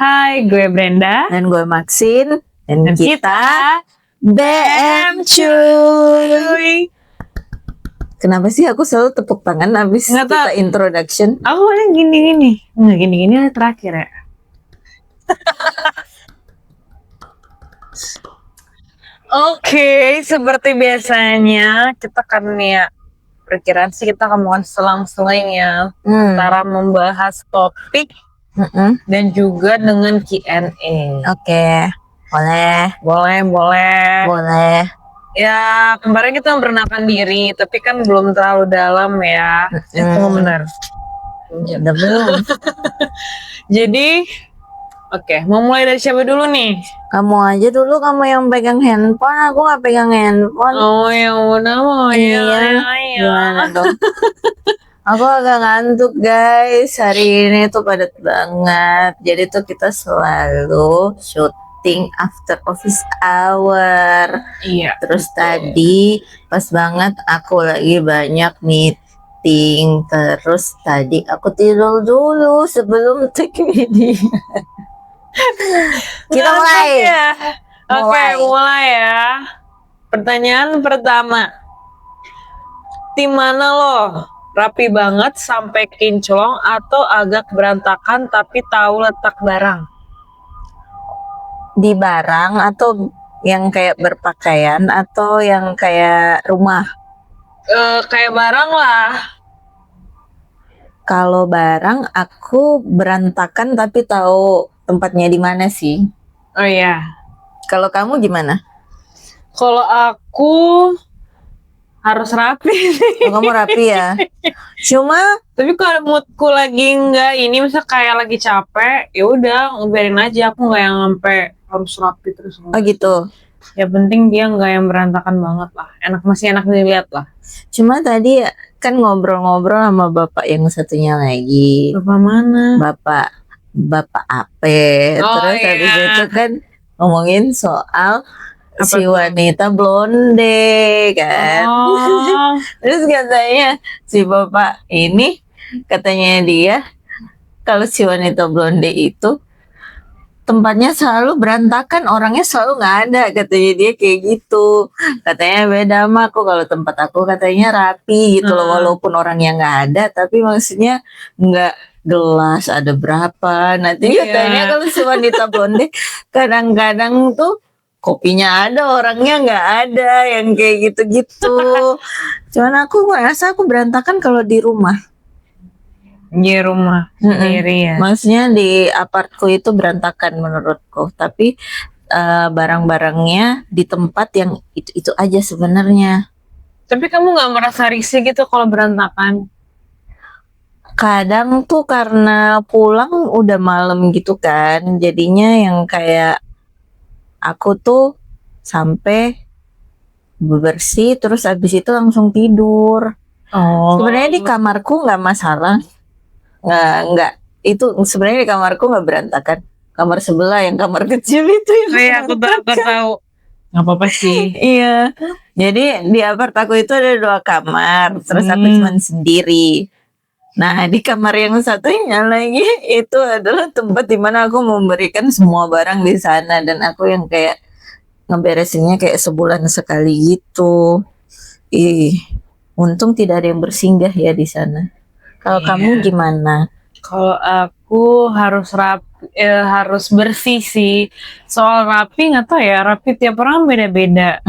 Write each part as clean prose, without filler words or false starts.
Hai, gue Brenda. Dan gue Maxine. Dan Dan kita BM Cuy. Kenapa sih aku selalu tepuk tangan habis Nggak tahu. kita introduction? Aku paling gini-gini. Nggak gini-gini terakhir ya. Oke, seperti biasanya kita kan ya perkiraan sih kita akan selang-seling ya antara membahas topik dan juga dengan Q&A. Oke, boleh. Boleh. Ya, kemarin kita memperkenalkan diri, tapi kan belum terlalu dalam ya. Itu benar. Udah belum? Jadi, oke, mau mulai dari siapa dulu nih? Kamu aja dulu, kamu yang pegang handphone, aku gak pegang handphone. Oh, ya udah, Gimana dong? Aku agak ngantuk guys, hari ini tuh padat banget. Jadi tuh kita selalu syuting after office hour. Iya. Terus tadi pas banget aku lagi banyak meeting. Terus tadi aku tidur dulu sebelum take video. Kita mulai. Ya. Oke, mulai ya. Pertanyaan pertama. Tim mana lo? Rapi banget sampai kinclong atau agak berantakan tapi tahu letak barang? Di barang atau yang kayak berpakaian atau yang kayak rumah? Kayak barang lah. Kalau barang aku berantakan tapi tahu tempatnya di mana sih. Oh iya. Kalau kamu gimana? Kalau aku harus rapi sih. Oh, kamu rapi ya. Cuma Tapi kalau moodku lagi enggak ini misal kayak lagi capek, ya udah biarin aja, aku nggak yang sampai harus rapi terus. oh gitu. Ya penting dia nggak yang berantakan banget lah. Masih enak dilihat lah. Cuma tadi kan ngobrol-ngobrol sama bapak yang satunya lagi. Bapak mana? Bapak Ape. Oh, Terus iya. habis itu kan ngomongin soal Apa si tuh? wanita blonde kan. Oh, Terus katanya si bapak ini, katanya dia kalau si wanita blonde itu tempatnya selalu berantakan, orangnya selalu nggak ada, katanya dia kayak gitu. Katanya beda sama aku, kalau tempat aku katanya rapi gitu loh, walaupun orangnya nggak ada, tapi maksudnya nggak gelas ada berapa. Nanti Iya. katanya kalau si wanita blonde kadang-kadang tuh kopinya ada, orangnya nggak ada, yang kayak gitu-gitu. Cuman aku merasa aku berantakan kalau di rumah. di rumah sendiri ya. Maksudnya di apartku itu berantakan menurutku, tapi barang-barangnya di tempat yang itu aja sebenarnya. Tapi kamu nggak merasa risih gitu kalau berantakan? Kadang tuh karena pulang udah malam gitu kan, jadinya yang kayak aku tuh sampai bebersih terus abis itu langsung tidur. Oh. Sebenarnya di kamarku nggak masalah, nggak itu sebenarnya di kamarku nggak berantakan. Kamar sebelah yang kamar kecil itu yang Iya, aku tahu. Nggak apa-apa sih. Iya, jadi di apart aku itu ada 2 kamar, terus aku cuma sendiri. Nah, di kamar yang satunya lagi itu adalah tempat dimana aku memberikan semua barang di sana, dan aku yang kayak ngeberesinnya kayak sebulan sekali gitu. Untung tidak ada yang bersinggah ya di sana. Kalau Iya. kamu gimana? Kalau aku harus harus bersih sih. Soal rapi nggak tahu ya, rapi tiap orang beda-beda.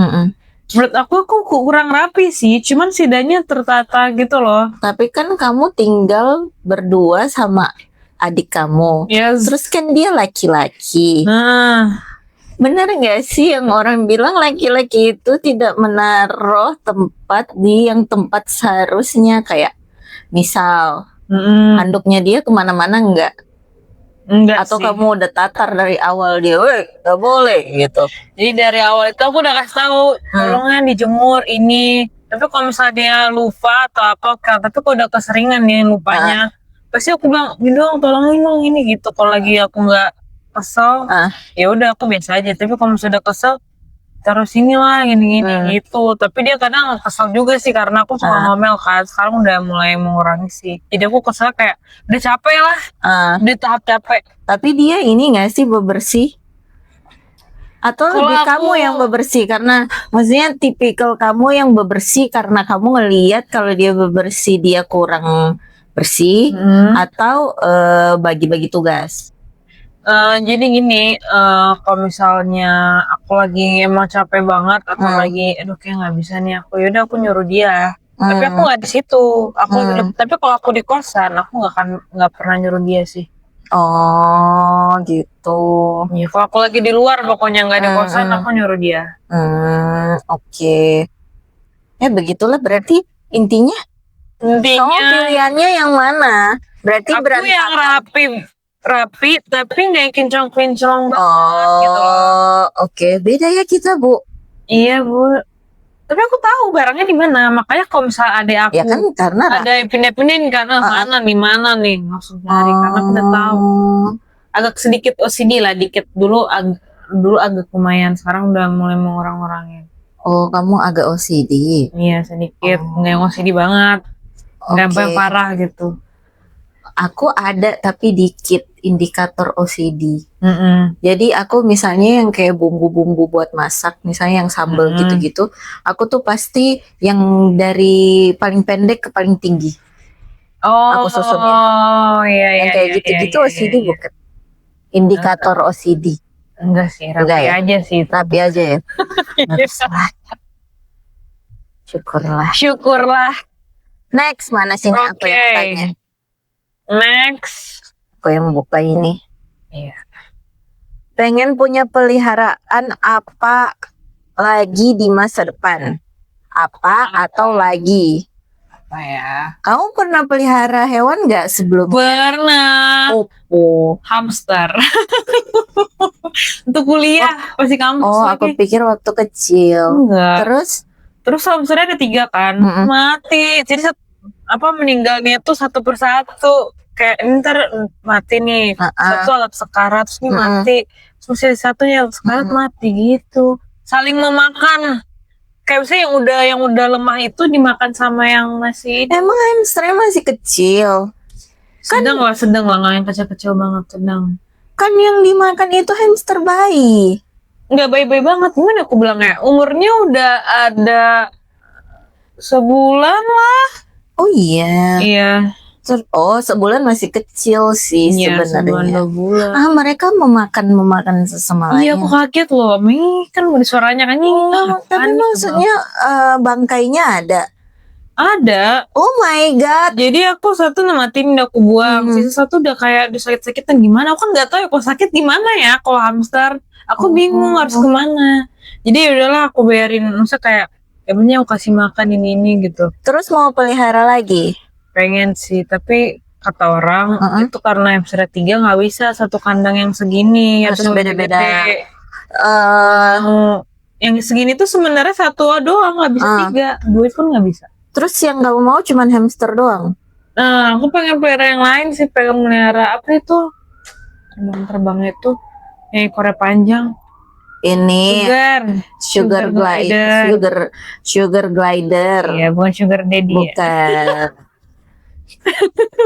Menurut aku kurang rapi sih, cuman sidanya tertata gitu loh. Tapi kan kamu tinggal berdua sama adik kamu. Yes. Terus kan dia laki-laki. Nah, Benar nggak sih yang orang bilang laki-laki itu tidak menaruh tempat di yang tempat seharusnya, kayak misal handuknya dia kemana-mana enggak atau sih. kamu udah tatar dari awal dia, weh nggak boleh gitu. Jadi dari awal itu aku udah kasih tahu, tolongnya dijemur ini. Tapi kalau misalnya dia lupa atau apa, tapi kalau udah keseringan nih lupanya, pasti aku bilang, "Ini dong, tolongin dong ini," gitu. Kalau lagi aku nggak kesel, ya udah aku biasa aja. Tapi kalau misalnya udah kesel, terus inilah gini-gini gitu. Tapi dia kadang kesel juga sih karena aku suka ngomel kan. Sekarang udah mulai mengurangi sih. Jadi aku kesel kayak udah capek lah, udah tahap capek. Tapi dia ini nggak sih bebersih? Atau Kalau lebih aku- kamu yang bebersih karena maksudnya tipikal kamu yang bebersih karena kamu ngelihat kalau dia bebersih dia kurang bersih atau bagi-bagi tugas. Jadi gini, kalau misalnya aku lagi emang capek banget atau lagi, aduh kayak nggak bisa nih aku, yaudah aku nyuruh dia. Tapi aku nggak di situ. Tapi kalau aku di kosan, aku nggak pernah nyuruh dia sih. Oh gitu. Ya, kalau aku lagi di luar, pokoknya nggak di kosan, aku nyuruh dia. Oke. Ya begitulah berarti intinya. Kamu Intinya, pilihannya yang mana? Berarti aku berantakan. yang rapi, tapi nggak yang kinclong-kinclong banget gitu loh. Oh, oke. Beda ya kita, Bu. Iya Bu. Tapi aku tahu barangnya di mana. Makanya kalau misalnya ada aku Ya kan karena ada yang pindah-pindahin kan, mana nih langsung cari karena aku udah tahu. Agak sedikit OCD lah, dikit dulu agak lumayan, sekarang udah mulai mengurang-ngurangin. Oh, kamu agak OCD. Iya sedikit, nggak yang OCD banget, nggak sampai parah gitu. Aku ada tapi dikit indikator OCD. Jadi aku misalnya yang kayak bumbu-bumbu buat masak, misalnya yang sambal gitu-gitu, aku tuh pasti yang dari paling pendek ke paling tinggi. Aku susunnya. Oh iya. Yang kayak gitu-gitu OCD bukan? Indikator OCD. Enggak sih, rapi aja sih. Rapi aja ya. Syukurlah. Next, mana sih aku yang tanya? Next. Aku yang buka ini. Iya. Pengen punya peliharaan apa lagi di masa depan? Apa atau lagi? Apa ya? Kamu pernah pelihara hewan nggak sebelumnya? Pernah. Hamster. Untuk kuliah pasti kampus. Oh, aku pikir waktu kecil. Enggak. Terus hamsternya ada 3 kan, mati. Jadi meninggalnya tuh satu persatu. Kayak ntar mati nih, satu alat sekarat, terus ini mati, terus satunya alat sekarat mati gitu. Saling memakan. Kayak misalnya yang udah lemah itu dimakan sama yang masih. Emang hamsternya masih kecil? Sedang lah, nggak yang kecil-kecil banget, sedang. Kan yang dimakan itu hamster bayi. Nggak bayi-bayi banget, gimana aku bilangnya? Umurnya udah ada sebulan lah. Oh iya. Iya. Oh, sebulan masih kecil sih sebenarnya. 2 bulan. Mereka memakan sesama lain. Iya, aku kaget loh. Kan udah suaranya kan tapi maksudnya bangkainya ada. Ada. Oh my god. Jadi aku satu nematin udah aku buang, sisa satu udah kayak udah sakit-sakitan gimana. Aku kan nggak tahu ya kalau sakit gimana ya kalau hamster. Aku bingung harus kemana. Jadi udahlah aku bayarin, maksudnya kayak aku kasih makan ini gitu. Terus mau pelihara lagi? Pengen sih, tapi kata orang itu karena hamster 3 nggak bisa satu kandang yang segini, harus beda-beda. Yang segini tuh sebenarnya 1 doang, nggak bisa 3, 2 pun nggak bisa. Terus yang kamu mau cuman hamster doang? Nah, aku pengen pelihara yang lain sih, pengen melihara apa itu? Terbang itu yang ekornya panjang. Ini sugar glider. Iya, bukan sugar daddy.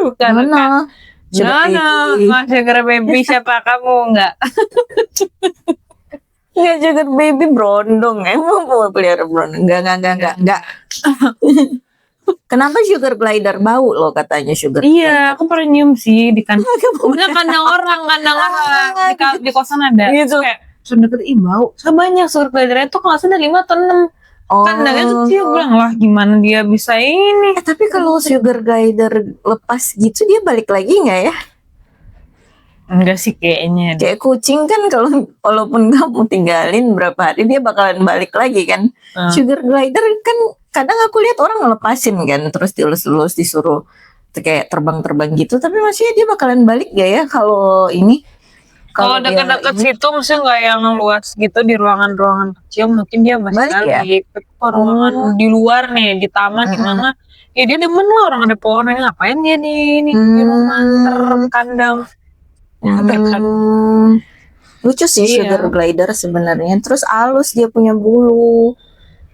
Bukan. No, sugar baby siapa kamu? Enggak. Enggak, sugar baby brondong. Emang mau pelihara brondong? Enggak. Kenapa sugar glider bau loh katanya sugar? Iya, aku pernah nyium sih di kandang orang di kosan ada. Gitu. Kayak sudah deket bau. Banyak sugar glider itu kalau sudah 5 atau 6. Kandangnya kecil, bilang lah gimana dia bisa ini. Tapi kalau sugar glider lepas gitu dia balik lagi nggak ya? Enggak sih kayaknya. Kayak kucing kan kalau walaupun kamu tinggalin berapa hari dia bakalan balik lagi kan. Sugar glider kan kadang aku lihat orang ngelepasin kan, terus dilus-lus disuruh kayak terbang-terbang gitu. Tapi maksudnya dia bakalan balik gak ya kalau ini? Kalau dekat-dekat situ maksudnya nggak yang luas gitu, di ruangan-ruangan kecil mungkin dia masih balik ya? Ruangan di luar nih, di taman gimana? Ya dia demen lah, orang ada pohon, ngapain dia di rumah kandang. Lucu sih Iya. sugar glider sebenarnya. Terus halus dia punya bulu.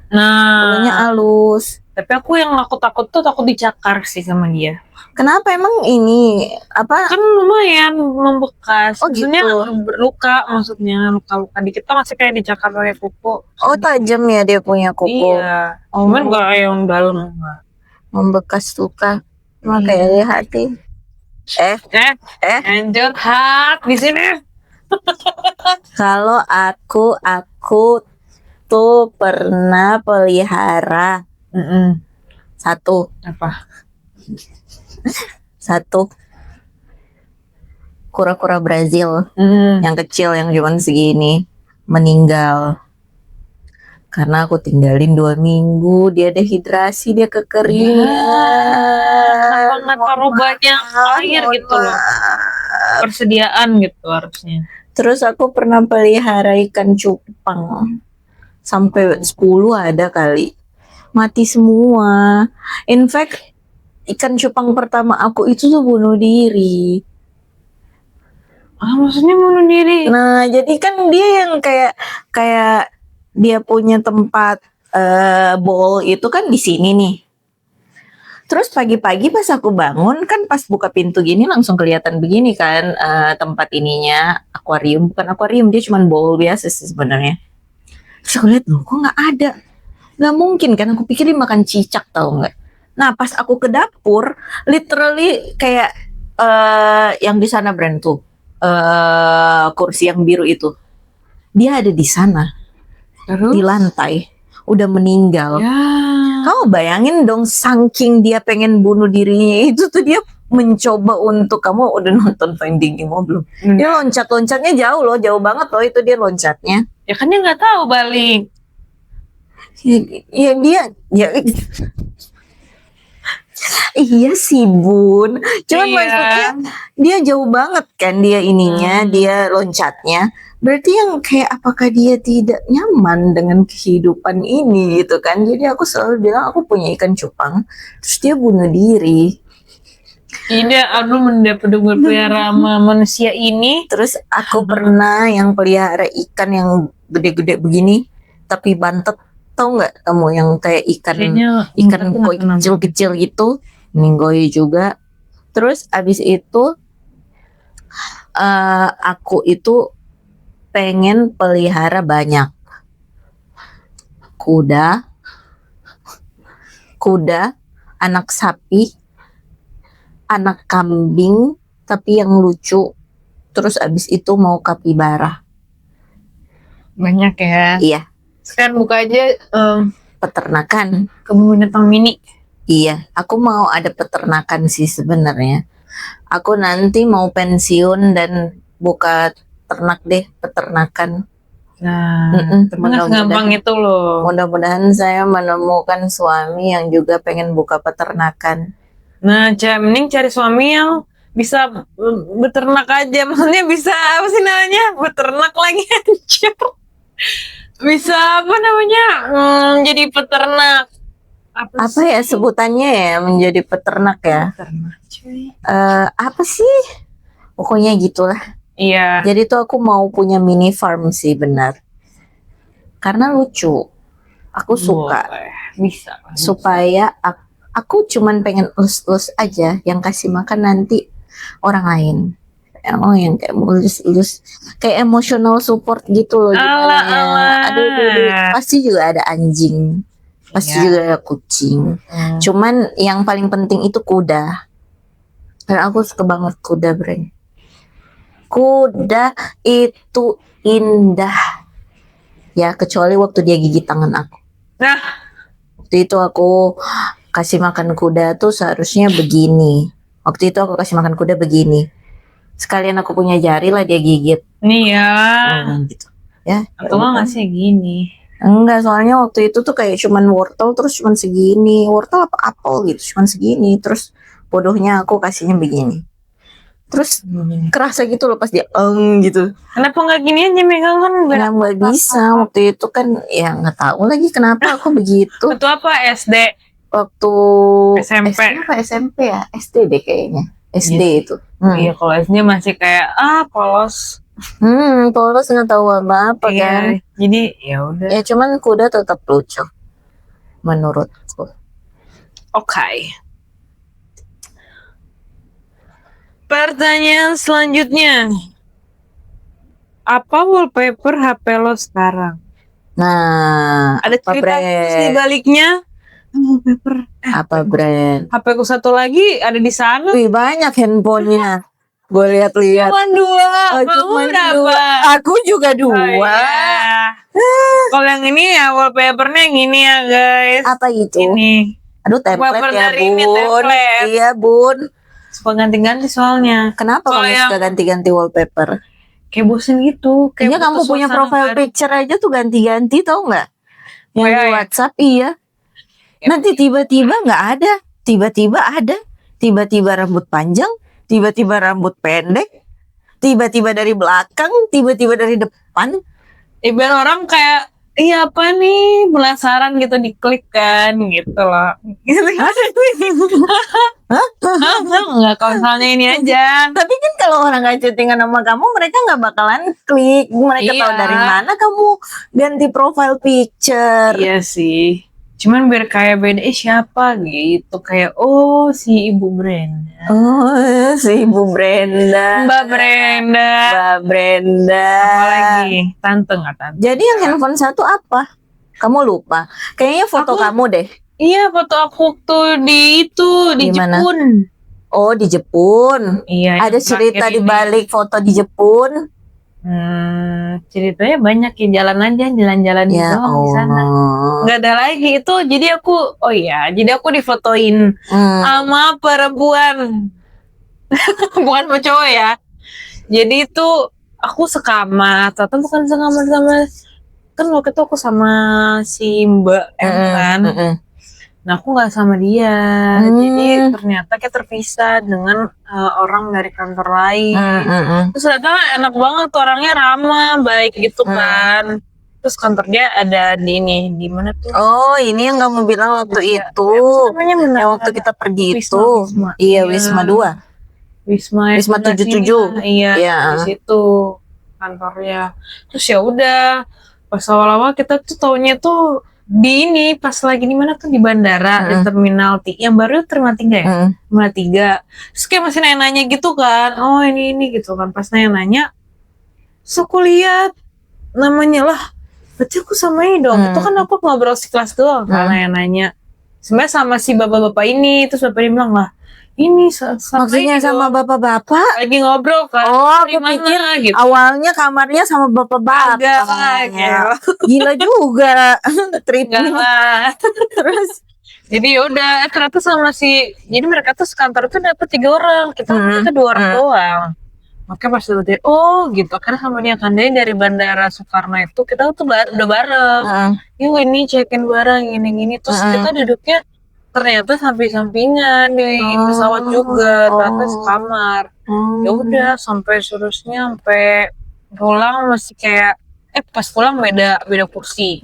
Bulunya Nah, halus. tapi aku yang aku takut tuh takut dicakar sih sama dia. Kenapa emang ini apa? Kan lumayan membekas. Oh, Maksudnya gitu. berluka, maksudnya luka-luka dikit tuh masih kayak dicakar pakai kuku. Oh, tajam ya dia punya kuku. Iya. Oh, Cuman gak yang dalam. membekas luka. Cuma Iya. kayak lihat hati. Eh, Lanjut hak di sini. kalau aku tuh pernah pelihara satu Apa? kura-kura Brazil yang kecil yang cuman segini meninggal karena aku tinggalin 2 minggu, dia dehidrasi, dia kekeringan. Kenapa nggak taruh banyak air gitu loh? Persediaan gitu harusnya. Terus aku pernah pelihara ikan cupang sampai 10 ada kali, mati semua. In fact ikan cupang pertama aku itu tuh bunuh diri. Maksudnya bunuh diri? Nah, jadi kan dia yang kayak dia punya tempat bowl itu kan di sini nih. Terus pagi-pagi pas aku bangun kan pas buka pintu gini langsung kelihatan begini kan tempat ininya akuarium, bukan akuarium, dia cuma bowl biasa sih sebenarnya. Terus aku lihat loh kok nggak ada, nggak mungkin kan, aku pikir dia makan cicak tau nggak. Nah pas aku ke dapur literally kayak yang di sana brand tuh kursi yang biru itu dia ada di sana. Terus? Di lantai udah meninggal. Ya. Kamu bayangin dong saking dia pengen bunuh dirinya itu tuh dia mencoba untuk, kamu udah nonton Finding Nemo belum? Dia loncat-loncatnya jauh loh, jauh banget loh itu dia loncatnya. Ya kan dia nggak tahu balik. Ya dia ya iya sih Bun. Cuman Iya. maksudnya dia jauh banget kan dia ininya, dia loncatnya. Berarti yang kayak apakah dia tidak nyaman dengan kehidupan ini gitu kan. Jadi aku selalu bilang aku punya ikan cupang, terus dia bunuh diri. Tidak, aku mendapat pelihara sama manusia ini. Terus aku pernah yang pelihara ikan yang gede-gede begini tapi bantet, tahu nggak kamu yang kayak ikan koi kecil-kecil gitu, ninggoy juga. Terus abis itu aku itu pengen pelihara banyak kuda, anak sapi, anak kambing tapi yang lucu. Terus abis itu mau kapibara. Banyak ya. Iya. Sekarang buka aja Peternakan. kebun binatang mini. Iya, aku mau ada peternakan sih sebenarnya. Aku nanti mau pensiun dan buka ternak deh, peternakan. Nah, Mudah-mudahan- gampang itu loh. Mudah-mudahan saya menemukan suami yang juga pengen buka peternakan. Nah, mending cari suami yang bisa beternak aja. Maksudnya bisa apa sih namanya? Beternak lagi anjir. Bisa apa namanya? Jadi peternak. Apa ya sebutannya ya menjadi peternak ya? Peternak, cuy. Apa sih? Pokoknya gitulah. Iya. Jadi tuh aku mau punya mini farm sih, benar. Karena lucu. Aku suka. Boleh. Bisa. Supaya aku cuman pengen elus-elus aja, yang kasih makan nanti orang lain. Oh, yang kayak elus-elus, kayak emotional support gitu loh. Gimana ya? Aduh, pasti juga ada anjing, pasti juga ada kucing. Cuman yang paling penting itu kuda. Karena aku suka banget kuda, Bre. Kuda itu indah. Ya, kecuali waktu dia gigit tangan aku. Nah, waktu itu aku kasih makan kuda tuh seharusnya begini. Waktu itu aku kasih makan kuda begini. Sekalian aku punya jari lah dia gigit. nih ya. Gitu. Ya. Atau nggak sih gini? Enggak, soalnya waktu itu tuh kayak cuman wortel terus cuman segini. Wortel apa apel gitu, cuman segini. Terus bodohnya aku kasihnya begini. Terus kerasa gitu loh pas dia gitu. Kenapa nggak gini aja megang kan? Nggak bisa waktu itu kan, ya nggak tahu lagi kenapa aku begitu. Itu apa SD? Waktu SMP. SD apa SMP ya? SD deh kayaknya. SD itu. Iya, kalau SD masih kayak polos. Polos nggak tahu apa-apa kan. Iya, jadi ya udah. Ya cuman kuda tetap lucu menurutku. Oke. Pertanyaan selanjutnya. Apa wallpaper HP lo sekarang? Nah, Ada apa cerita khusus di brand? baliknya? Wallpaper. Apa brand? HP ku satu lagi ada di sana. Wih, banyak handphonenya. Gue lihat-lihat. Cuma dua. Oh, Kamu cuman berapa? dua. Aku juga Oh, dua. iya. Kalau yang ini ya wallpapernya yang ini ya guys. Apa itu? Ini. Aduh, template Wallpaper ya, dari ini, Bun. template. Iya, Bun. Suka ganti-ganti soalnya. Kenapa Kalau kamu yang- suka ganti-ganti wallpaper? Kayak bosen gitu. Kayaknya butuh kamu punya suasana profile baru. picture aja tuh ganti-ganti, tau nggak? Yang Oh, di iya, iya. WhatsApp, iya. Ya. Nanti tiba-tiba nggak ada, tiba-tiba ada, tiba-tiba rambut panjang, tiba-tiba rambut pendek, tiba-tiba dari belakang, tiba-tiba dari depan. Biar orang kayak iya apa nih penasaran gitu diklik kan gitu loh. Enggak kalau misalnya ini aja. Tapi kan kalau orang nggak chattingan sama kamu, mereka nggak bakalan klik. Mereka Iya. tahu dari mana kamu ganti profile picture. Iya sih. Cuman biar kayak beda siapa gitu kayak oh si Ibu Brenda. Oh, si Ibu Brenda. Mbak Brenda. Mbak Brenda. Apa lagi? Tante nggak tante? Jadi yang handphone satu apa? Kamu lupa. Kayaknya foto Aku- kamu deh. Iya foto aku tuh di Di mana? Jepun. Oh, di Jepun. Iya. Ada yang cerita terakhir di ini. balik foto di Jepun. Ceritanya banyak ya jalan-jalan Ya doang di sana. Allah. Nggak ada lagi itu. Jadi aku difotoin sama perempuan. Bukan sama cowok ya. Jadi itu aku sekamar, ternyata bukan sekamar sama kan waktu itu aku sama si Mbak M kan. Nah aku nggak sama dia. Jadi ternyata kayak terpisah dengan orang dari kantor lain. Terus ternyata enak banget tuh orangnya ramah, baik gitu kan. Terus kantor dia ada di ini, di mana tuh? Oh, ini yang kamu bilang waktu Iya. itu. Apa namanya benar? Yang waktu kita pergi Wisma, itu. Wisma. Iya, Iya. Wisma 2. Wisma Wisma sebelah 77. sini lah. Iya, Iya. di situ kantornya. Terus ya udah, pas awal-awal kita tuh taunya tuh di ini pas lagi di mana tuh di bandara di terminal yang baru terminal 3 ya, terminal 3. Terus kayak masih nanya gitu kan, oh ini gitu kan, pas nanya, so aku lihat namanya lah, berarti aku sama ini dong. Itu kan aku ngobrol sekelas doang kan nanya. Sebenarnya sama si bapak-bapak ini, terus bapak ini bilang lah, ini sama Maksudnya ini sama dong. bapak-bapak? Lagi ngobrol kan. Oh, aku Gimana, pikir gitu. awalnya kamarnya sama bapak-bapak. Agak kayak Gila juga enggak tripnya. lah. Terus Jadi yaudah ternyata sama jadi mereka tuh sekantor tuh dapet 3 orang, kita 2 orang doang. Makanya pas dia oh gitu, karena sama dia kan dari bandara Soekarno itu kita tuh udah bareng. Yuk ini check-in bareng gini terus kita duduknya ternyata samping-sampingan di pesawat juga, ternyata sekamar. Ya udah sampai seterusnya sampai pulang masih kayak pas pulang beda kursi.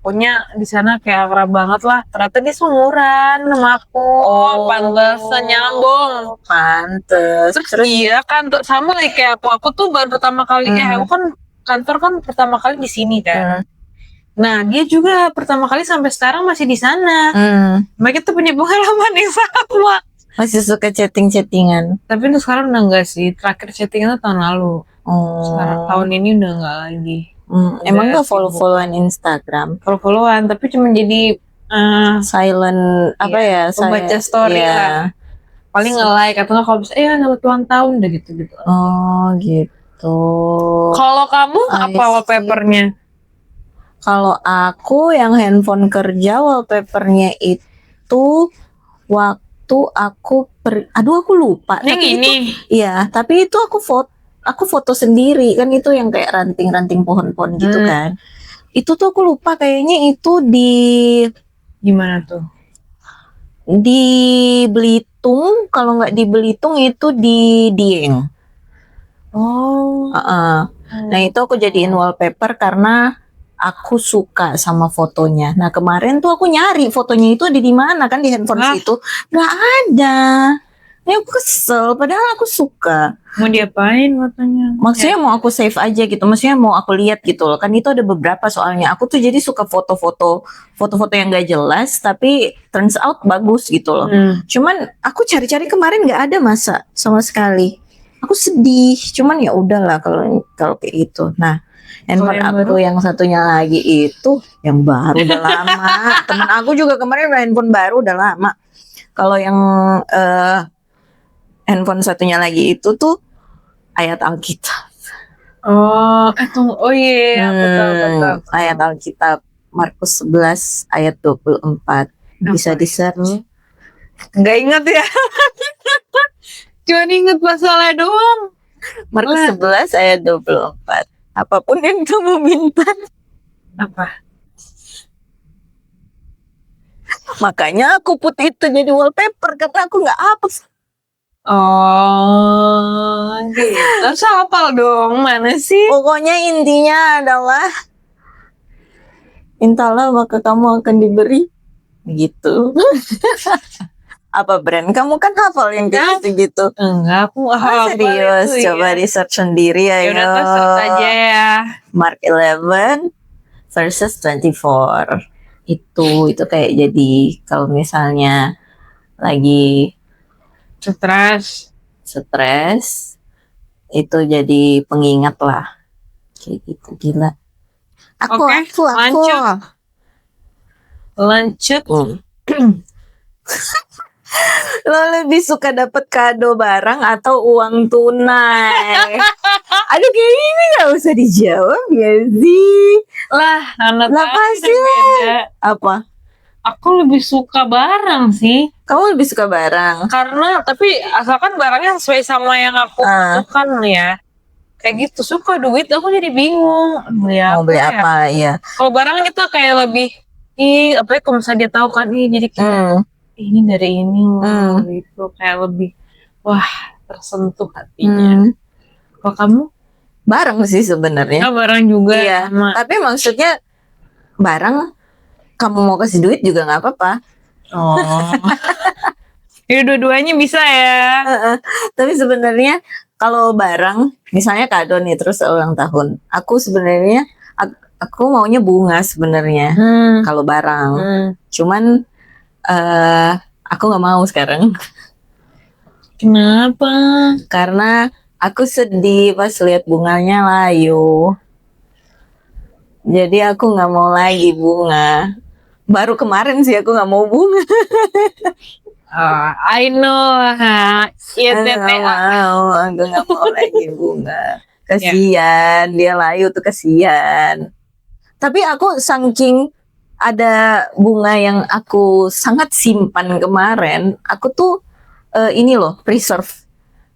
Pokoknya di sana kayak akrab banget lah. Ternyata dia seumuran sama aku. Oh, pantesan nyambung. pantes. Terus iya kan sama lah kayak aku tuh baru pertama kali aku kan kantor kan pertama kali di sini kan. Nah dia juga pertama kali sampai sekarang masih di sana. Mereka tuh punya pengalaman yang sama. Masih suka chatting-chattingan. Tapi untuk sekarang udah enggak sih. Terakhir chattingan tuh tahun lalu. Sekarang tahun ini udah enggak lagi. Emang gak follow-followan Instagram? Follow-followan tapi cuma jadi silent apa ya? pembaca story lah. Paling nge-like atau nggak kalau bisa selamat ulang tahun udah gitu. Oh gitu. Kalau kamu apa wallpapernya? Kalau aku yang handphone kerja wallpapernya itu waktu aku aku lupa. Yang Tapi ini. Iya, tapi itu aku foto sendiri kan, itu yang kayak ranting-ranting pohon-pohon gitu kan. Itu tuh aku lupa kayaknya itu Gimana tuh? di Belitung, kalau nggak di Belitung itu di Dieng. Oh. Nah itu aku jadiin wallpaper karena aku suka sama fotonya. Nah kemarin tuh aku nyari fotonya itu ada di mana kan di handphone situ, nggak ada. Ya aku kesel, padahal aku suka. Mau diapain fotonya? Maksudnya mau aku save aja gitu, maksudnya mau aku lihat gitu loh. Kan itu ada beberapa soalnya. Aku tuh jadi suka foto-foto yang gak jelas, tapi turns out bagus gitu loh. Cuman aku cari-cari kemarin nggak ada masa sama sekali. Aku sedih. Cuman ya udahlah kalau kayak gitu. Nah, handphone yang aku yang satunya lagi itu yang baru udah lama. Temen aku juga kemarin udah handphone baru udah lama. Kalau yang handphone satunya lagi itu tuh ayat Alkitab. Oh iya, aku tahu. Ayat Alkitab Markus 11 ayat 24. Bisa di-search. Nggak inget ya. Cuma inget pasalnya doang. Markus 11 ayat 24. Apapun yang kamu minta, Apa? makanya aku put itu jadi wallpaper karena aku nggak hapus. Oh, gitu. Terus hafal dong, mana sih? Pokoknya intinya adalah mintalah maka kamu akan diberi. Gitu. Apa brand? Kamu kan hafal yang kayak gitu. Enggak, aku hafal Serius, itu, coba ya. di search sendiri ya. Yaudah, kita search aja ya. Mark 11 verses 24. Itu kayak jadi kalau misalnya lagi stres itu jadi pengingat lah. Kayak gitu, gila. Aku. Lanjut. Lo lebih suka dapat kado barang atau uang tunai? Aduh, kayak ini gak usah dijawab ya sih. Lah, anak pasti beda. Apa? Aku lebih suka barang sih. Kamu lebih suka barang? Karena, tapi asalkan barangnya sesuai sama yang aku butuhkan ya. Kayak gitu, suka duit aku jadi bingung. Mau beli apa ya? Kalau barang itu kayak lebih, apalagi kalau misalnya dia tahu kan, jadi kayak, ini dari ini, gitu. Kayak lebih, wah, tersentuh hatinya. Kalau kamu? Barang sih sebenarnya. Barang juga. Iya. Tapi maksudnya barang kamu mau kasih duit juga nggak apa-apa. Ya dua-duanya bisa ya. Tapi sebenarnya kalau barang, misalnya kado nih terus ulang tahun, aku sebenarnya aku maunya bunga sebenarnya. Kalau barang, cuman aku nggak mau sekarang. Kenapa? Karena aku sedih pas lihat bunganya layu. Jadi aku nggak mau lagi bunga. Baru kemarin sih aku nggak mau bunga. I know. Aku nggak mau lagi bunga. Kasian, dia layu tuh kasian. Tapi aku saking ada bunga yang aku sangat simpan kemarin, aku tuh ini loh preserve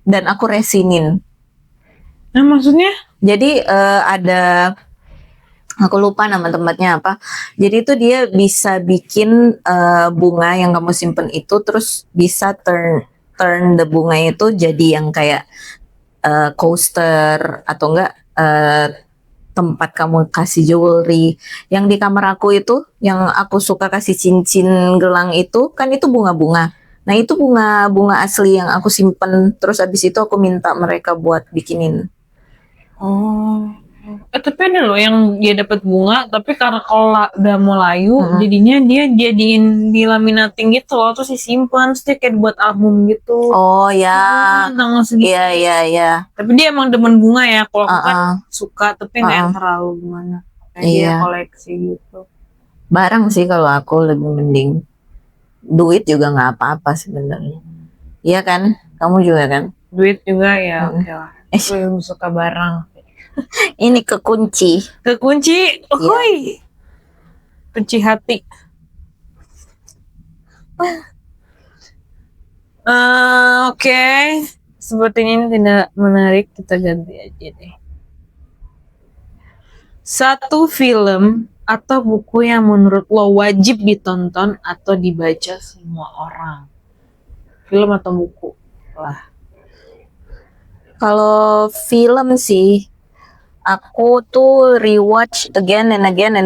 dan aku resinin. Nah, maksudnya? Jadi ada, aku lupa nama tempatnya apa. Jadi itu dia bisa bikin bunga yang kamu simpen itu terus bisa turn the bunga itu jadi yang kayak coaster atau enggak tempat kamu kasih jewelry. Yang di kamar aku itu yang aku suka kasih cincin gelang itu kan itu bunga-bunga. Nah itu bunga asli yang aku simpen terus abis itu aku minta mereka buat bikinin. Tapi ada loh yang dia dapat bunga, tapi karena kalau udah mau layu, jadinya dia jadiin dilaminating gitu loh, terus disimpan, terus dia kayak buat album gitu. Oh ya. Tanggal segitu. Iya. Tapi dia emang demen bunga ya, kalau aku kan suka, tapi nggak yang terlalu gimana. Kayak dia koleksi gitu. Barang sih kalau aku lebih mending. Duit juga nggak apa-apa sebenarnya. Iya kan? Kamu juga kan? Duit juga ya, oke lah. Aku lebih suka barang. Ini kekunci. Hoi. Kunci hati. Oke. Sepertinya ini tidak menarik, kita ganti aja deh. Satu film atau buku yang menurut lo wajib ditonton atau dibaca semua orang. Film atau buku lah. Kalau film sih, aku tuh rewatch again and again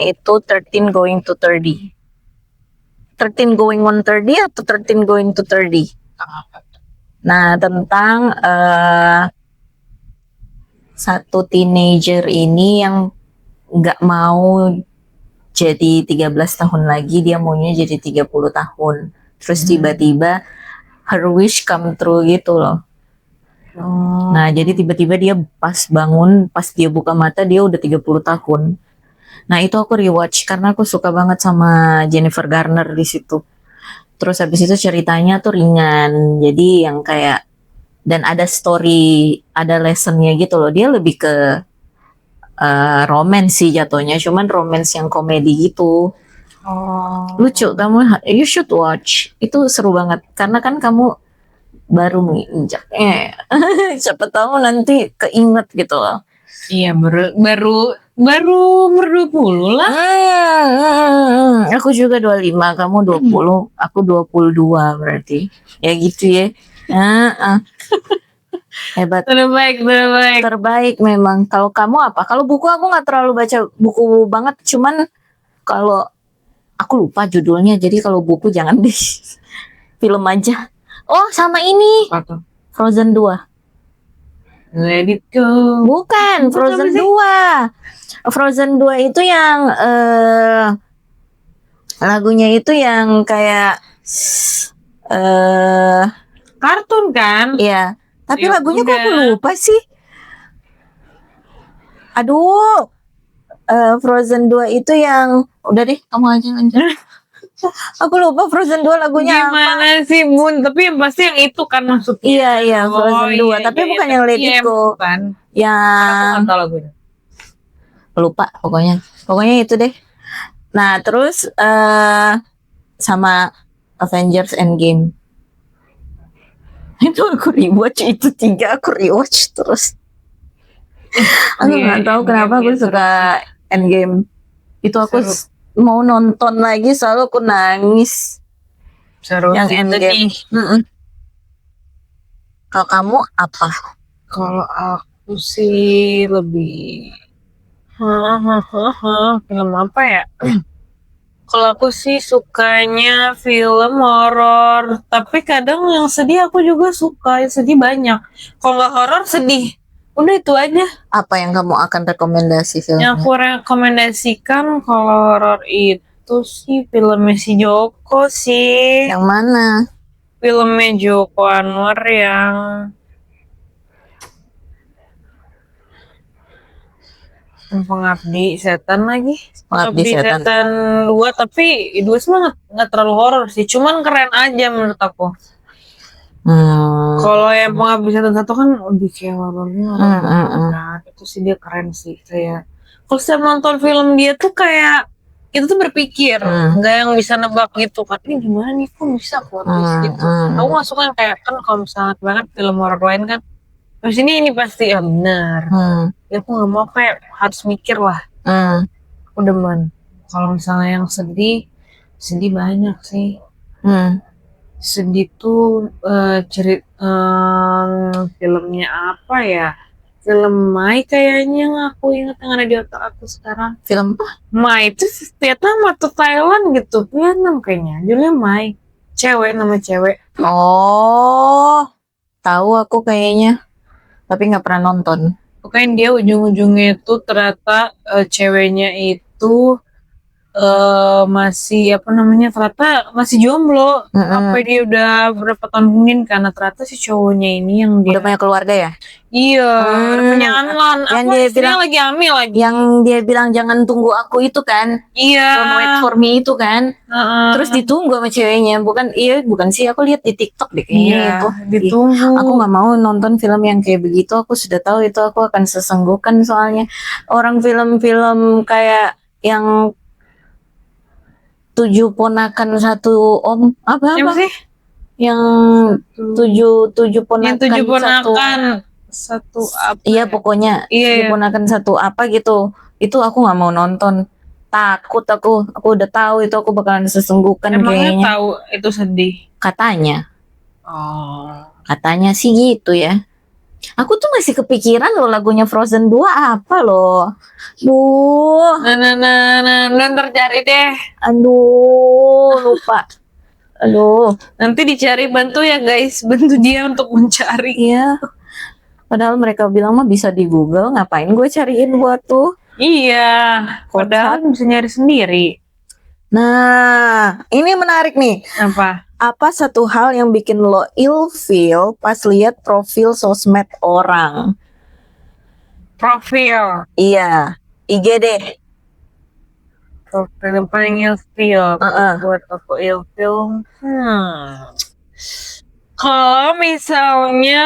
itu 13 Going to 30. 13 Going on 30 atau 13 Going to 30? tentang apa? Nah, tentang satu teenager ini yang nggak mau jadi 13 tahun lagi, dia maunya jadi 30 tahun. Terus tiba-tiba her wish come true gitu loh. Nah, jadi tiba-tiba dia pas bangun, pas dia buka mata dia udah 30 tahun. Nah, itu aku rewatch karena aku suka banget sama Jennifer Garner di situ. Terus habis itu ceritanya tuh ringan. Jadi yang kayak dan ada story, ada lessonnya gitu loh. Dia lebih ke romance sih jatuhnya, cuman romance yang komedi gitu. Lucu, kamu you should watch. Itu seru banget karena kan kamu baru menginjaknya. Siapa tahu nanti keinget gitu loh. Iya, baru 20 lah. Aku juga 25, kamu 20, aku 22 berarti. Ya gitu ya. Hebat. Terbaik memang. Kalau kamu apa? Kalau buku aku nggak terlalu baca buku banget, cuman kalau aku lupa judulnya. Jadi kalau buku jangan deh. Film aja. Oh, sama ini. Apa tuh? Frozen 2. Let it go. Bukan, Frozen 2. Frozen 2 itu yang lagunya itu yang kayak Kartun kan? iya. Tapi Ya lagunya kok aku udah. lupa sih. Aduh. Frozen 2 itu yang udah deh, kamu aja lanjut. Aku lupa Frozen 2 lagunya apa. Gimana sih, Bun? Tapi yang pasti yang itu kan maksudnya. Iya, Frozen 2, tapi bukan yang Let It Go. Kan. Aku Yang nggak tahu lagunya. lupa pokoknya. Pokoknya itu deh. Nah, terus sama Avengers Endgame. Itu aku rewatch, itu 3 aku rewatch terus. Aku nggak tahu kenapa aku suka Endgame. Itu aku mau nonton lagi selalu aku nangis. Seru Yang sih, Endgame. Kalau kamu apa? Kalau aku sih lebih film apa ya? Kalau aku sih sukanya film horor, tapi kadang yang sedih aku juga suka. Yang sedih banyak. Kalau nggak horor sedih. Udah itu aja. Apa yang kamu akan rekomendasi filmnya? Yang aku rekomendasikan kalau horor itu sih filmnya si Joko sih. Yang mana? Filmnya Joko Anwar yang Pengabdi Setan lagi. Pengabdi Setan 2, tapi 2 semua nggak terlalu horor sih. Cuman keren aja menurut aku. Kalau yang Pengabdi Setan 1 kan lebih kayak horornya. Nah, itu sih dia keren sih. Kayak kalau saya nonton film dia tuh kayak itu tuh berpikir, nggak yang bisa nebak gitu kan. Ini gimana nih, kok bisa plot twist gitu. Aku nggak suka yang kayak kan kalau misalnya banget film horor lain kan, terus ini pasti ya benar. Ya aku nggak mau kayak harus mikir lah. Aku demen. Kalau misalnya yang sedih banyak sih. Sedih tuh filmnya apa ya? Film Mai kayaknya yang aku ingat yang ada di otak aku sekarang. Film apa? Mai itu Vietnam atau Thailand gitu. Vietnam kayaknya. Judulnya Mai. Nama cewek. Oh, tahu aku kayaknya. Tapi nggak pernah nonton. Pokoknya dia ujung-ujungnya itu ternyata ceweknya itu masih ternyata masih jomblo. Apa dia udah berapa tahun mungkin karena ternyata si cowoknya ini yang dia udah punya keluarga ya? Iya, punya anak. Yang dia bilang lagi hamil lagi. Yang dia bilang jangan tunggu aku itu kan? Iya. Don't wait for me itu kan? Terus ditunggu sama ceweknya, bukan sih, aku lihat di TikTok deh kayaknya itu. Ditunggu. Aku nggak mau nonton film yang kayak begitu. Aku sudah tahu itu aku akan sesenggukan soalnya orang film-film kayak yang 7 ponakan 1 om apa sih? Yang 7 ponakan, yang 7 ponakan satu apa? Iya pokoknya 7 ponakan 1 apa gitu. Itu aku nggak mau nonton. Takut aku udah tahu itu aku bakalan sesenggukan. Emangnya kayaknya. Tahu itu sedih. Katanya. Oh. Katanya sih gitu ya. Aku tuh masih kepikiran loh lagunya Frozen 2 apa loh. Nah, tercari deh. Aduh, lupa. Aduh, Nanti dicari, bantu ya guys, bantu dia untuk mencari. iya. Padahal mereka bilang mah bisa di Google, ngapain gue cariin buat tuh? Iya, padahal bisa nyari sendiri. Nah, ini menarik nih. Apa? Apa satu hal yang bikin lo ilfeel pas lihat profil sosmed orang? Profil. Iya, IG deh. Profil yang paling ilfil. Heeh. Buat aku ilfil. Kalau misalnya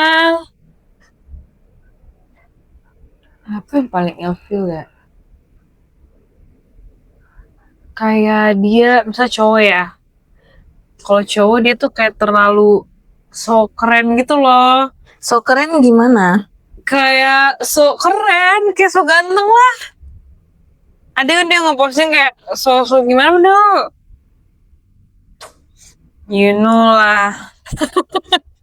apa yang paling ilfil ya? Kayak dia, misalnya cowok ya. Kalau cowok dia tuh kayak terlalu so keren gitu loh. So keren gimana? Kayak so keren, kayak so ganteng lah. Ada yang dia ngeposting kayak so gimana dong? You know lah.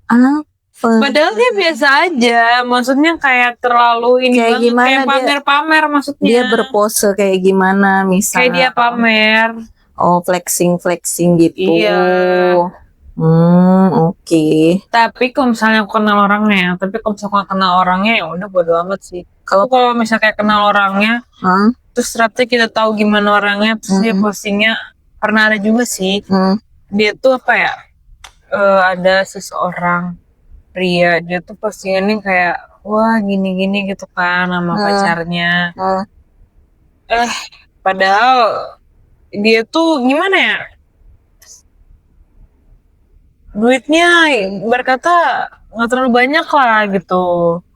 Apa? Padahal dia biasa aja, maksudnya kayak terlalu ini Kayak banget, gimana kayak dia- pamer-pamer maksudnya. Dia berpose kayak gimana misalnya? Kayak dia pamer. Oh, flexing gitu. Iya. Oke. Tapi kalau misalnya aku kenal orangnya, tapi kalau misalnya aku kenal orangnya ya udah bodo amat sih. Kalau misalnya kayak kenal orangnya, Hah? terus ternyata kita tahu gimana orangnya, terus dia postingnya, pernah ada juga sih. Dia tuh apa ya? Ada seseorang pria, dia tuh postingannya kayak wah gini-gini gitu kan sama pacarnya. Padahal dia tuh gimana ya? Duitnya berkata nggak terlalu banyak lah gitu.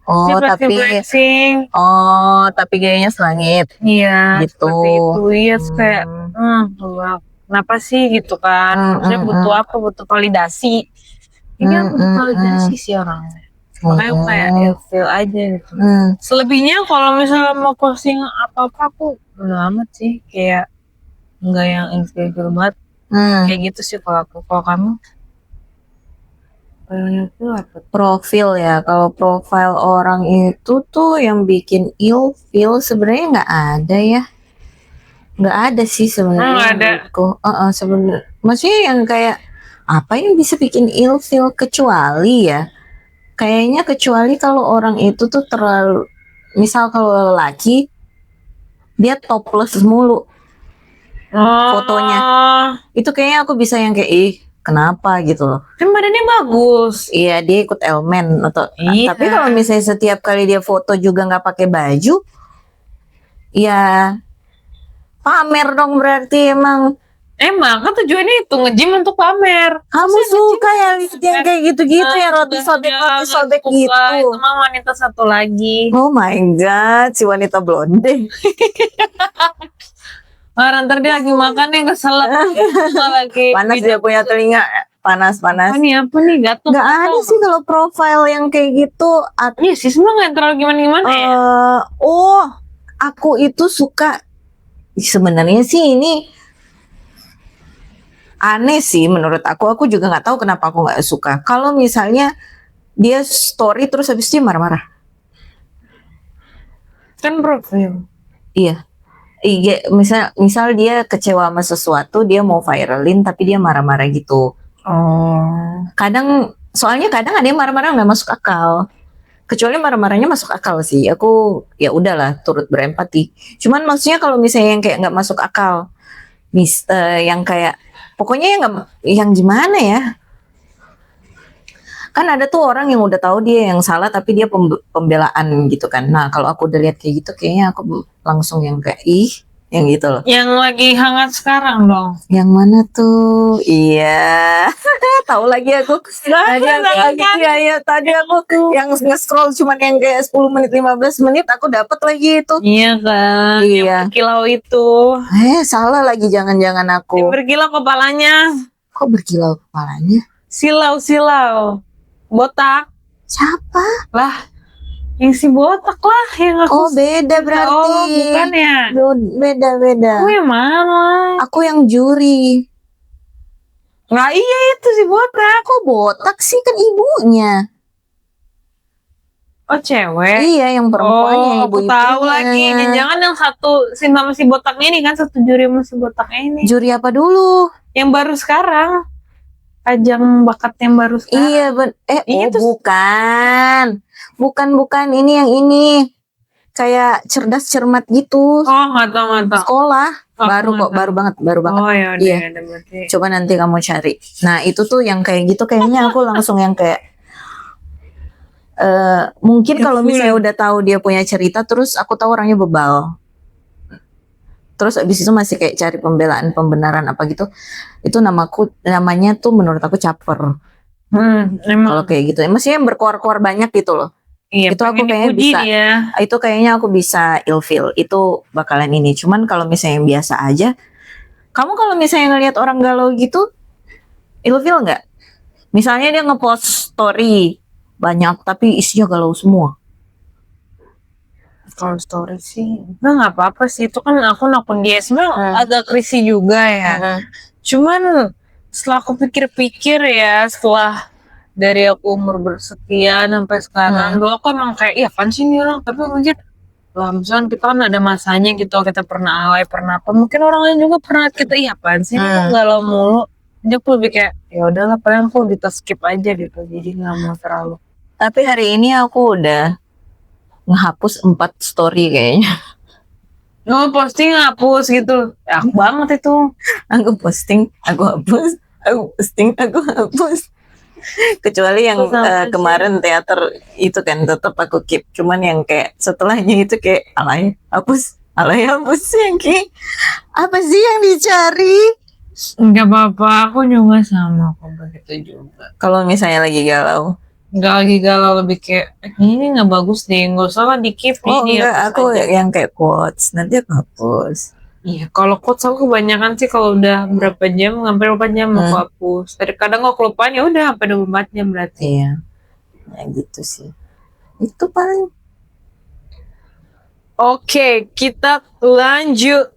Oh, Dia tapi flexing. tapi gayanya selangit. Iya, Gitu. seperti itu. Iya, terus kayak wah, kenapa sih gitu kan? Maksudnya butuh apa? Butuh validasi. Ini aku butuh validasi sih orangnya. Makanya aku kayak feel aja gitu. Selebihnya kalau misalnya mau posting apa-apa aku udah amat sih, kayak enggak yang influencer banget. Kayak gitu sih kalau aku. Kalau kamu? Profil ya, kalau profil orang itu tuh yang bikin ilfeel sebenarnya nggak ada ya, nggak ada sih sebenarnya. Nggak ada. Sebenarnya, maksudnya yang kayak apa yang bisa bikin ilfeel kecuali ya, kayaknya kecuali kalau orang itu tuh terlalu, misal kalau lelaki dia topless mulu fotonya, itu kayaknya aku bisa yang kayak kenapa gitu loh. Kan badannya bagus. Iya, dia ikut elemen atau Iya. tapi kalau misalnya setiap kali dia foto juga nggak pakai baju, ya pamer dong berarti emang. Emang kan tujuannya itu nge-gym untuk pamer. Kamu suka yang kayak gitu-gitu ya, roti sobek Suka, gitu. Itu mah wanita satu lagi. Oh my god, si wanita blonde. Ntar dia lagi makan nih keselak. Lagi Panas dia punya telinga, panas. Ini apa nih gatel? Nggak ada sih kalau profile yang kayak gitu. Iya sih, sebenarnya nggak terlalu gimana ya. Aku itu suka, sebenarnya sih ini aneh sih menurut aku. Aku juga nggak tahu kenapa aku nggak suka. Kalau misalnya dia story terus habis itu marah-marah. Kan profil. Iya. Misal dia kecewa sama sesuatu, dia mau viralin tapi dia marah-marah gitu. Soalnya kadang ada yang marah-marah nggak masuk akal. Kecuali marah-marahnya masuk akal sih. Aku ya udahlah turut berempati. Cuman maksudnya kalau misalnya yang kayak nggak masuk akal, yang kayak pokoknya yang gimana ya? Kan ada tuh orang yang udah tahu dia yang salah tapi dia pembelaan gitu kan. Nah, kalau aku udah lihat kayak gitu kayaknya aku langsung yang kayak yang gitu loh. Yang lagi hangat sekarang dong. Yang mana tuh? Iya. Tahu lagi aku. Tadi aku yang nge-scroll cuman yang kayak 10 menit 15 menit aku dapat lagi itu. Iya kan. Iya. Yang berkilau itu. Salah lagi jangan-jangan aku. Yang berkilau kepalanya. Kok berkilau kepalanya? Silau. Botak. Siapa? Lah, yang si botak lah yang aku. Oh, beda berarti. Oh, bukan ya? Beda. Aku yang mana? Aku yang juri. Nah, iya itu si botak. Kok botak sih, kan ibunya. Oh, cewek. Iya, yang perempuannya aku ibu-ibunya. tahu lagi. Jangan yang satu sama si botaknya ini kan, satu juri sama si botaknya ini. Juri apa dulu? Yang baru sekarang. ajang bakat yang baru sekarang. Iya, Iya, terus- bukan ini yang ini kayak cerdas cermat gitu. Oh, nggak tahu. Sekolah Oh, baru nggak kok, tahu. baru banget. Oh ya udah, Iya. ya udah berarti. Coba nanti kamu cari. Nah itu tuh yang kayak gitu kayaknya aku langsung yang kayak mungkin kalau misalnya udah tahu dia punya cerita, terus aku tahu orangnya bebal, terus abis itu masih kayak cari pembenaran apa gitu, itu namanya tuh menurut aku caper. Emang. Kalau kayak gitu, maksudnya yang berkoar-koar banyak gitu loh. Iya, itu aku pengen kayaknya dipuji bisa. dia. Itu kayaknya aku bisa ilfeel. Itu bakalan ini. Cuman kalau misalnya yang biasa aja, kamu kalau misalnya ngelihat orang galau gitu, ilfeel nggak? Misalnya dia ngepost story banyak tapi isinya galau semua. Kalau story sih, nggak apa-apa sih. Itu kan akun dia sebenarnya agak risih juga ya. Cuman setelah aku pikir-pikir ya, setelah dari aku umur bersekian sampai sekarang, dulu aku emang kayak, iya kan sih ini orang, tapi mungkin lah, misalnya kita kan ada masanya gitu, kita pernah alay, pernah apa, mungkin orang lain juga pernah kita, iya apaan sih ini kok galau mulu. Jadi aku lebih kayak, ya udahlah, paling aku kita skip aja gitu, jadi nggak mau terlalu. Tapi hari ini aku udah ngehapus 4 story kayaknya. No, posting hapus gitu, ya, aku banget itu. Aku posting, aku hapus, aku posting, aku hapus. Kecuali yang kemarin teater itu kan tetap aku keep. Cuman yang kayak setelahnya itu kayak alay hapus yang kayak apa sih yang dicari? Enggak apa-apa, aku juga sama kok begitu juga. Kalau misalnya lagi galau, nggak lagi galau, lebih kayak ini nggak bagus deh, nggak usah lah di keep. Oh enggak, aku aja. Yang kayak quotes nanti aku hapus. Iya, kalau quotes aku kebanyakan sih kalau udah berapa jam, hampir 4 jam aku hapus. Kadang aku kelupaan, ya udah sampai 24 jam berarti. Iya, ya gitu sih. Itu paling. Oke, kita lanjut.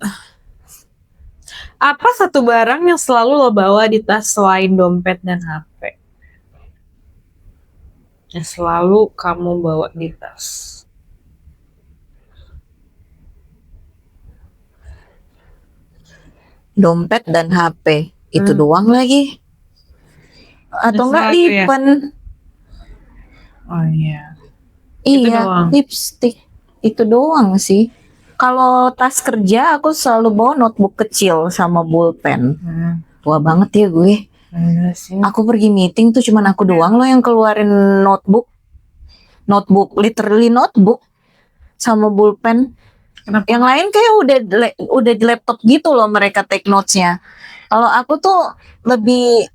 Apa satu barang yang selalu lo bawa di tas selain dompet dan HP? Yang selalu kamu bawa di tas. Dompet dan HP itu doang lagi. Atau enggak lipen? Oh iya. Iya, lipstick itu doang sih. Kalau tas kerja aku selalu bawa notebook kecil sama pulpen. Tua banget ya gue. Aku pergi meeting tuh cuman aku doang loh yang keluarin notebook, literally notebook sama pulpen. Kenapa? Yang lain kayak udah di laptop gitu loh mereka take notes-nya. Kalau aku tuh lebih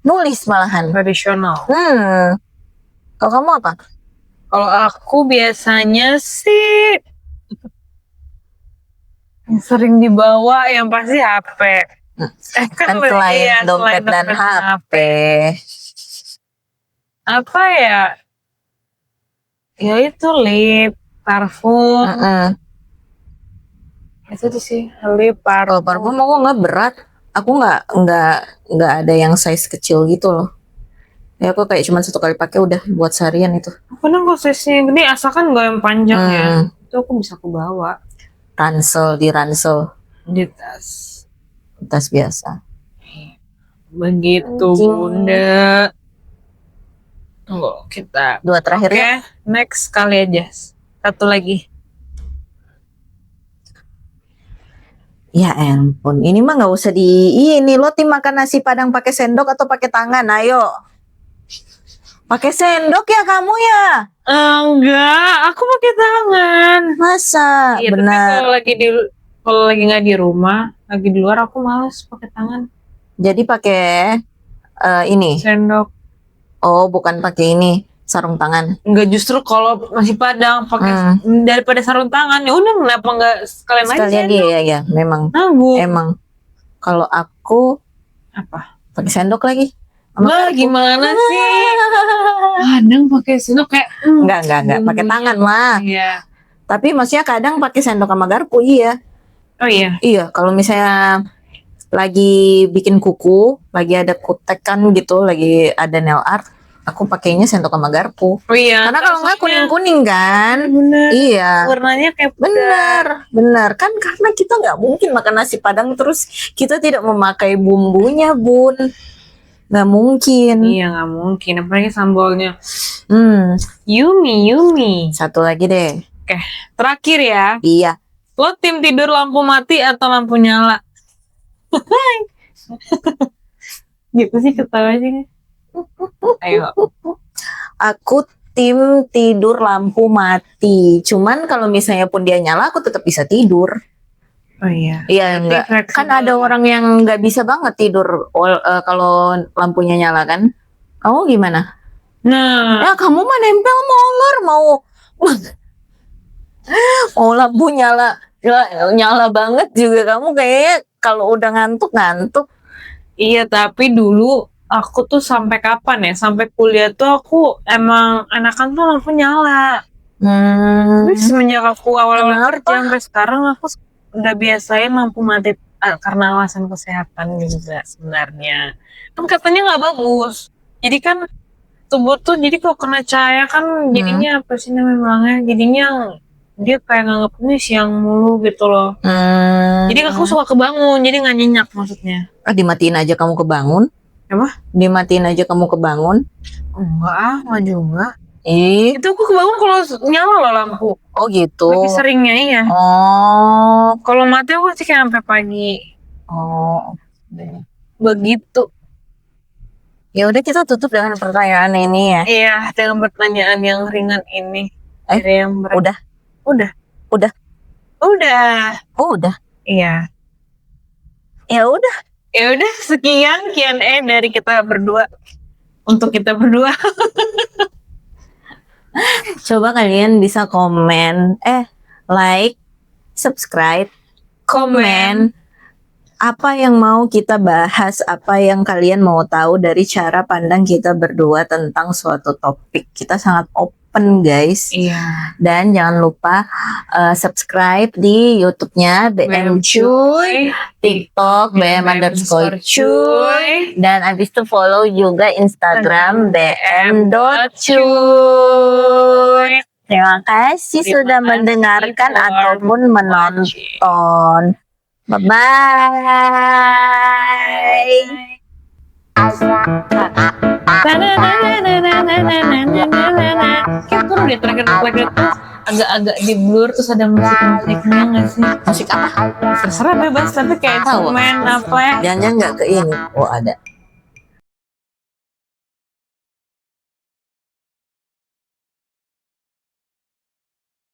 nulis malahan. Tradisional. Kalau kamu apa? Kalau aku biasanya sih yang sering dibawa yang pasti HP. Kan selain dompet dan HP. Apa ya? Ya itu lip, parfum. Itu sih lip, parfum. Kalau parfum aku nggak berat. Aku nggak ada yang size kecil gitu loh. Ya aku kayak cuma 1 kali pakai udah buat seharian itu. Kadang kalau size-nya gede asalkan gak yang panjang ya, itu aku bisa bawa. Di tas biasa. Begitu Bunda. Tunggu kita. 2 terakhir ya. Next kali aja. 1 lagi. Ya ampun, ini mah nggak usah ini lo tim makan nasi padang pakai sendok atau pakai tangan? Ayo. Pakai sendok ya kamu ya? Enggak, aku pakai tangan. Masa? Iya, benar. Kalau lagi nggak di rumah, lagi di luar aku males pakai tangan. Jadi pakai ini. Sendok. Oh, bukan pakai ini sarung tangan. Enggak, justru kalau masih padang pakai daripada sarung tangan, ya udah kenapa enggak sekalian aja? Iya, memang. Nanggung. Emang. Kalau aku apa? Pakai sendok lagi. Wah, gimana sih? Kadang pakai sendok kayak enggak pakai tangan lah. Iya. Tapi maksudnya kadang pakai sendok sama garpu, iya. Oh iya. Iya, kalau misalnya lagi bikin kuku, lagi ada kutekan gitu, lagi ada nail art, aku pakainya sendok sama garpu. Oh iya. Karena kalau nggak kuning-kuning kan. Bener. Iya. Warnanya kayak Benar kan, karena kita nggak mungkin makan nasi Padang terus kita tidak memakai bumbunya, Bun. Nggak mungkin. Iya nggak mungkin. Apalagi sambalnya. Yummy. Yummy. Satu lagi deh. Oke. Terakhir ya. Iya. Lo tim tidur lampu mati atau lampu nyala? Gitu sih ketawanya. Ayo. Aku tim tidur lampu mati. Cuman kalau misalnya pun dia nyala, aku tetap bisa tidur. Oh iya. Iya, enggak. fleksibel. Kan ada orang yang nggak bisa banget tidur kalau lampunya nyala kan. Kamu gimana? Nah, Ya kamu mah nempel molor mau lampu nyala banget juga kamu kayaknya kalau udah ngantuk. iya tapi dulu aku tuh sampai kapan ya? Sampai kuliah tuh aku emang enakan tuh lampu nyala. Tapi semenjak aku awal-awal Kenapa? kerja sampai sekarang aku udah biasain lampu mati karena alasan kesehatan juga sebenarnya. Kan katanya nggak bagus. Jadi kan tubuh tuh jadi kalau kena cahaya kan jadinya apa sih namanya? Jadinya dia kayak nganggapnya siang mulu gitu loh. Jadi aku suka kebangun, jadi nggak nyenyak maksudnya. Dimatiin aja kamu kebangun. Apa? Dimatiin aja kamu kebangun. Enggak, nggak juga. Itu aku kebangun kalau nyala loh lampu. Oh gitu. Lagi seringnya iya. Oh. Kalau mati aku sih kayak sampai pagi. Oh. Begitu. Ya udah kita tutup dengan pertanyaan ini ya. Iya, dengan pertanyaan yang ringan ini. Dari yang berat. Udah. Iya. Ya udah. Ya udah sekian Q&A dari kita berdua. Untuk kita berdua. Coba kalian bisa komen, like, subscribe, komen apa yang mau kita bahas, apa yang kalian mau tahu dari cara pandang kita berdua tentang suatu topik. Kita sangat open guys. Iya. Dan jangan lupa subscribe di YouTube-nya BM Cuy, TikTok BM_Cuy, dan abis itu follow juga Instagram BM.Cuy. Terima kasih sudah mendengarkan ataupun menonton. Bye-bye. Kayak perlu deh terakhir tuh agak-agak di blur terus ada musik-musiknya nggak sih? Musik apa? Terserah bebas tapi kayak Tahu. instrumen apa ya? Jangan nggak ke ini. Oh ada.